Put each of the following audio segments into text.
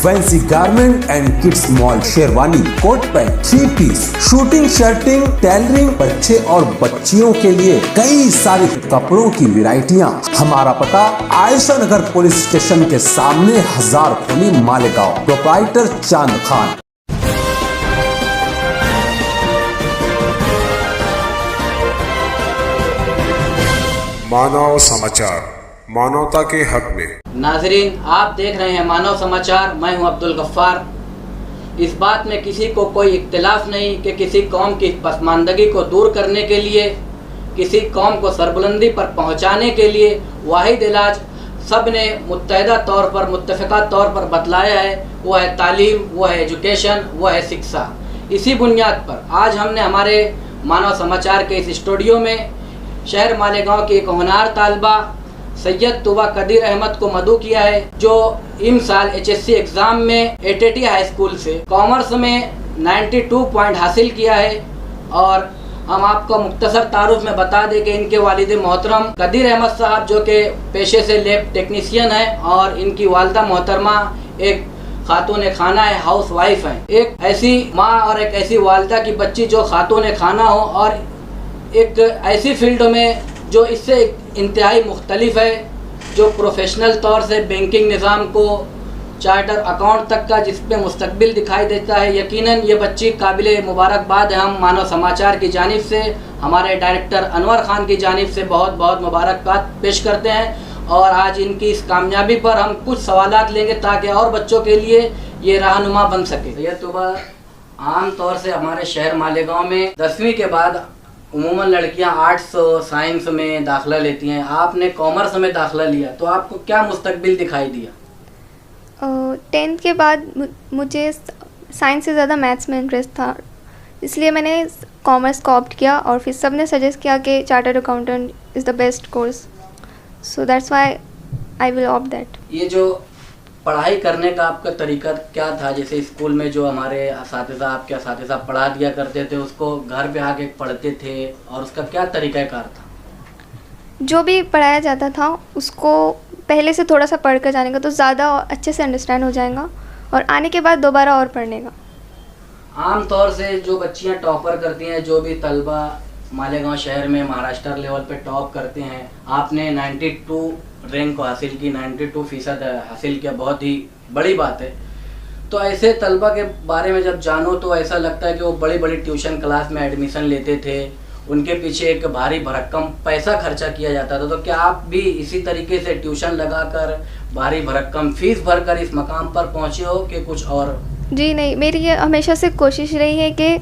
Fancy garment and kids mall, sherwani, coat pant, three piece, shooting, shirting, tailoring, बच्चे और बच्चियों के लिए कई सारी कपड़ों की वैरायटियां। हमारा पता आयशा नगर पुलिस स्टेशन के सामने, हजार खोली, मालेगांव। प्रोप्राइटर चांद खान। मानव समाचार, मानवता के हक में। नाजरीन, आप देख रहे हैं मानव समाचार। मैं हूं अब्दुल गफ्फार। इस बात में किसी को कोई इख्तिलाफ नहीं कि किसी कौम की पसमानदगी को दूर करने के लिए, किसी कौम को सरबुलंदी पर पहुंचाने के लिए वाहिद इलाज सब ने मुत्तहिदा तौर पर, मुत्तफ़िक़ा तौर पर बतलाया है, वो है तालीम, वो है एजुकेशन, वो है शिक्षा। इसी बुनियाद पर आज हमने हमारे मानव समाचार के इस स्टूडियो में शहर मालेगांव की एक होनहार तालिबा सैयद तूबा कदीर अहमद को मदऊ किया है, जो इम साल HSC एग्ज़ाम में ATT हाई स्कूल से कॉमर्स में 92 पॉइंट हासिल किया है। और हम आपको मुख्तसर तारुफ में बता दें कि इनके वालिद मोहतरम कदीर अहमद साहब, जो कि पेशे से लैब टेक्नीशियन हैं, और इनकी वालदा मोहतरमा एक खातून खाना है, हाउस वाइफ हैं। एक ऐसी माँ और एक ऐसी वालदा की बच्ची जो खातून खाना हो और एक ऐसी फील्ड में जो इससे इंतहाई मुख्तलिफ है, जो प्रोफेशनल तौर से बैंकिंग निज़ाम को चार्टर अकाउंट तक का जिस पे मुस्तकबिल दिखाई देता है। यकीनन ये बच्ची काबिल मुबारकबाद है। हम मानव समाचार की जानिब से, हमारे डायरेक्टर अनवर ख़ान की जानिब से बहुत बहुत मुबारकबाद पेश करते हैं। और आज इनकी इस कामयाबी पर हम कुछ सवालात लेंगे ताकि और बच्चों के लिए ये रहनुमा बन सके। सैयद तूबा, आम तौर से हमारे शहर मालेगांव में 10वीं के बाद उमूमन लड़कियां आर्ट्स साइंस में दाखिला लेती हैं। आपने कॉमर्स में दाखिला लिया, तो आपको क्या मुस्तकबिल दिखाई दिया? 10th के बाद मुझे साइंस से ज़्यादा मैथ्स में इंटरेस्ट था, इसलिए मैंने कॉमर्स को ऑप्ट किया। और फिर सब ने सजेस्ट किया कि chartered accountant is the best course, so that's why I will opt that. ये जो पढ़ाई करने का आपका तरीका क्या था? जैसे स्कूल में जो हमारे आपके असातिज़ा पढ़ा दिया करते थे, उसको घर पे आके पढ़ते थे, और उसका क्या तरीक़ाकार था? जो भी पढ़ाया जाता था उसको पहले से थोड़ा सा पढ़ कर जाने का, तो ज़्यादा अच्छे से अंडरस्टैंड हो जाएगा, और आने के बाद दोबारा और पढ़ने का। आम तौर से जो बच्चियां टॉपर करती हैं, जो भी तलबा मालेगांव शहर में महाराष्ट्र लेवल पे टॉप करते हैं, आपने 92 रैंक को हासिल की, 92% हासिल किया, बहुत ही बड़ी बात है। तो ऐसे तलबा के बारे में जब जानो तो ऐसा लगता है कि वो बड़ी बड़ी ट्यूशन क्लास में एडमिशन लेते थे, उनके पीछे एक भारी भरक्कम पैसा खर्चा किया जाता था। तो क्या आप भी इसी तरीके से ट्यूशन लगाकर भारी भरक्कम फीस भरकर इस मकाम पर पहुँचे हो कि कुछ और? जी नहीं, मेरी ये हमेशा से कोशिश रही है कि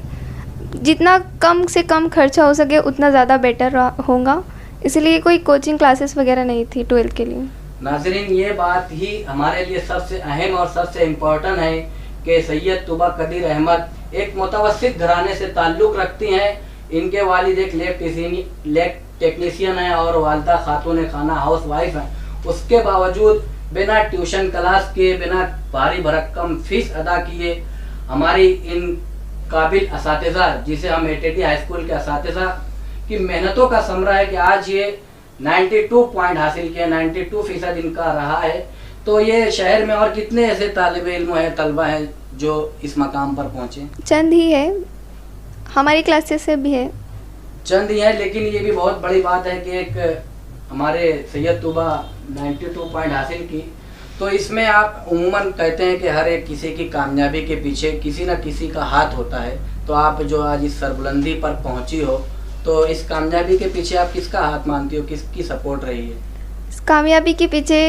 जितना कम से कम खर्चा हो सके उतना ज़्यादा बेटर होगा, इसलिए कोई कोचिंग क्लासेस वगैरह नहीं थी 12th के लिए। नाज़रीन, ये बात ही हमारे लिए सबसे अहम और सबसे इम्पोर्टेंट है कि सैयद तूबा कदीर अहमद एक मुतवस्सित घराने से ताल्लुक़ रखती हैं। इनके वालिद एक लैब टेक्नीशियन हैं और वालदा खातून खाना हाउस वाइफ हैं। उसके बावजूद बिना ट्यूशन क्लास के, बिना भारी भरक्कम फीस अदा किए, हमारी इन काबिल असातिज़ा, जिसे हम ATT हाई स्कूल के असातिज़ा की मेहनतों का समरा है कि आज ये 92 पॉइंट हासिल किया, 92% इनका रहा है। तो ये शहर में और कितने ऐसे तालिब इल्म हैं, तलबा हैं जो इस मकाम पर पहुँचे? चंद ही है, हमारी क्लासेस से भी है, चंद ही है। लेकिन ये भी बहुत बड़ी बात है कि एक हमारे सैयद तूबा 92 पॉइंट हासिल की। तो इसमें आप उमूमन कहते हैं कि हर एक किसी की कामयाबी के पीछे किसी न किसी का हाथ होता है। तो आप जो आज इस सरबुलंदी पर पहुंची हो, तो इस कामयाबी के पीछे आप किसका हाथ मानती हो, किसकी सपोर्ट रही है? इस कामयाबी के पीछे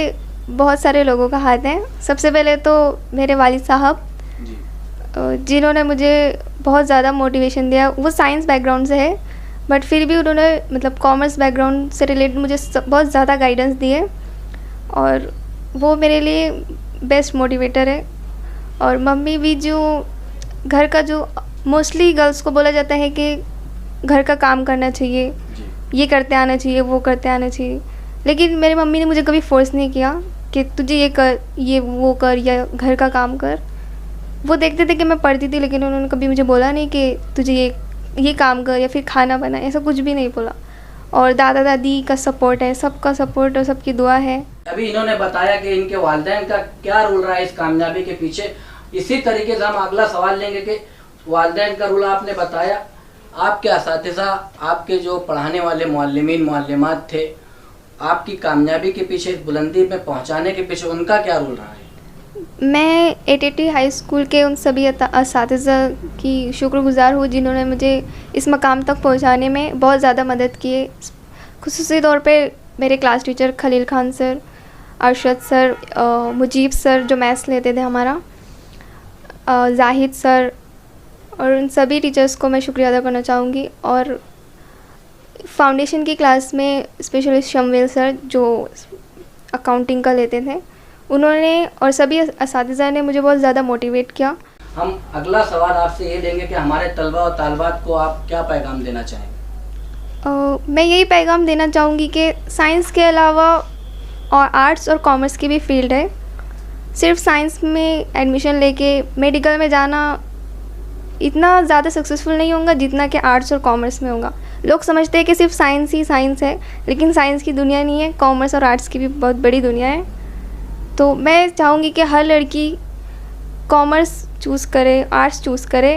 बहुत सारे लोगों का हाथ है। सबसे पहले तो मेरे वालिद साहब जी, जिन्होंने मुझे बहुत ज़्यादा मोटिवेशन दिया। वो साइंस बैकग्राउंड से है, बट फिर भी उन्होंने मतलब कॉमर्स बैकग्राउंड से रिलेटेड मुझे बहुत ज़्यादा गाइडेंस दिए, और वो मेरे लिए बेस्ट मोटिवेटर है। और मम्मी भी, जो घर का, जो मोस्टली गर्ल्स को बोला जाता है कि घर का काम करना चाहिए, ये करते आना चाहिए, वो करते आना चाहिए, लेकिन मेरी मम्मी ने मुझे कभी फोर्स नहीं किया कि तुझे ये कर, ये वो कर, या घर का काम कर। वो देखते थे कि मैं पढ़ती थी, लेकिन उन्होंने कभी मुझे बोला नहीं कि तुझे ये काम कर या फिर खाना बना, ऐसा कुछ भी नहीं बोला। और दादा दादी का सपोर्ट है, सबका सपोर्ट और सबकी दुआ है। अभी इन्होंने बताया कि इनके वालिदैन का क्या रोल रहा है इस कामयाबी के पीछे। इसी तरीके से हम अगला सवाल लेंगे कि वालिदैन का रोल आपने बताया, आपके असातिज़ा, आपके जो पढ़ाने वाले मुअल्लिमीन मुअल्लिमात थे, आपकी कामयाबी के पीछे, इस बुलंदी में पहुंचाने के पीछे उनका क्या रोल रहा है? मैं एटीटी हाई स्कूल के उन सभी असातिज़ा की शुक्रगुज़ार हूँ जिन्होंने मुझे इस मकाम तक पहुँचाने में बहुत ज़्यादा मदद की है। ख़ुसूसी तौर पे मेरे class teacher Khalil Khan sir, Arshad sir, Mujeeb sir जो मैथ्स लेते थे हमारा, जाहिद सर, और उन सभी टीचर्स को मैं शुक्रिया अदा करना चाहूँगी। और फाउंडेशन की क्लास में स्पेशलिस्ट शमवेल सर जो अकाउंटिंग का लेते थे, उन्होंने और सभी असातिज़ा ने मुझे बहुत ज़्यादा मोटिवेट किया। हम अगला सवाल आपसे ये लेंगे कि हमारे तलबा और तालबात को आप क्या पैगाम देना चाहेंगे? मैं यही पैगाम देना चाहूँगी कि साइंस के अलावा और आर्ट्स और कॉमर्स की भी फील्ड है। सिर्फ साइंस में एडमिशन लेके मेडिकल में जाना इतना ज़्यादा सक्सेसफुल नहीं होगा जितना कि आर्ट्स और कॉमर्स में होगा। लोग समझते हैं कि सिर्फ साइंस ही साइंस है, लेकिन साइंस की दुनिया नहीं है, कॉमर्स और आर्ट्स की भी बहुत बड़ी दुनिया है। तो मैं चाहूँगी कि हर लड़की कॉमर्स चूज़ करे, आर्ट्स चूज़ करे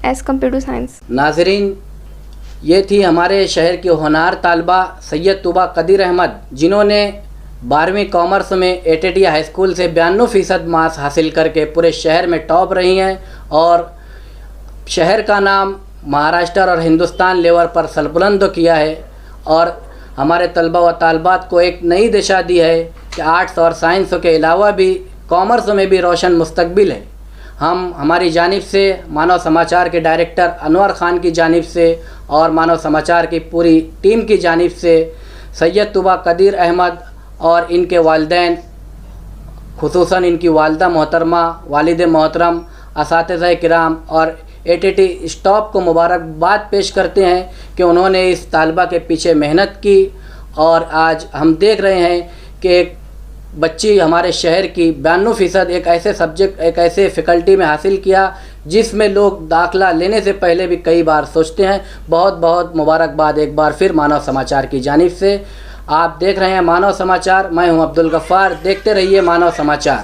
एज़ कम्पेयर टू साइंस। नाज़रीन, ये थी हमारे शहर की होनहार तालबा सैयद तुबा कदीर अहमद, जिन्होंने 12वीं कॉमर्स में एटीटी हाई स्कूल से 92% मार्क्स हासिल करके पूरे शहर में टॉप रही हैं और शहर का नाम महाराष्ट्र और हिंदुस्तान लेवल पर सरबुलंद किया है और हमारे तलबा व तालबात को एक नई दिशा दी है कि आर्ट्स और साइंस के अलावा भी कॉमर्स में भी रोशन मुस्तकबिल है। हम हमारी जानिब से मानव समाचार के डायरेक्टर अनवर ख़ान की जानिब से और मानव समाचार की पूरी टीम की जानिब से सैयद तुबा कदीर अहमद और इनके वालिदैन, खुसूसन इनकी वालिदा मोहतरमा, वालिद मोहतरम, असातिज़ा किराम और एटीटी स्टाफ को मुबारकबाद पेश करते हैं कि उन्होंने इस तालबा के पीछे मेहनत की और आज हम देख रहे हैं कि एक बच्ची हमारे शहर की 92% एक ऐसे सब्जेक्ट, एक ऐसे फ़ैकल्टी में हासिल किया जिसमें लोग दाखिला लेने से पहले भी कई बार सोचते हैं। बहुत बहुत मुबारकबाद एक बार फिर मानव समाचार की जानिब से। आप देख रहे हैं मानव समाचार, मैं हूं अब्दुल गफ्फार। देखते रहिए मानव समाचार।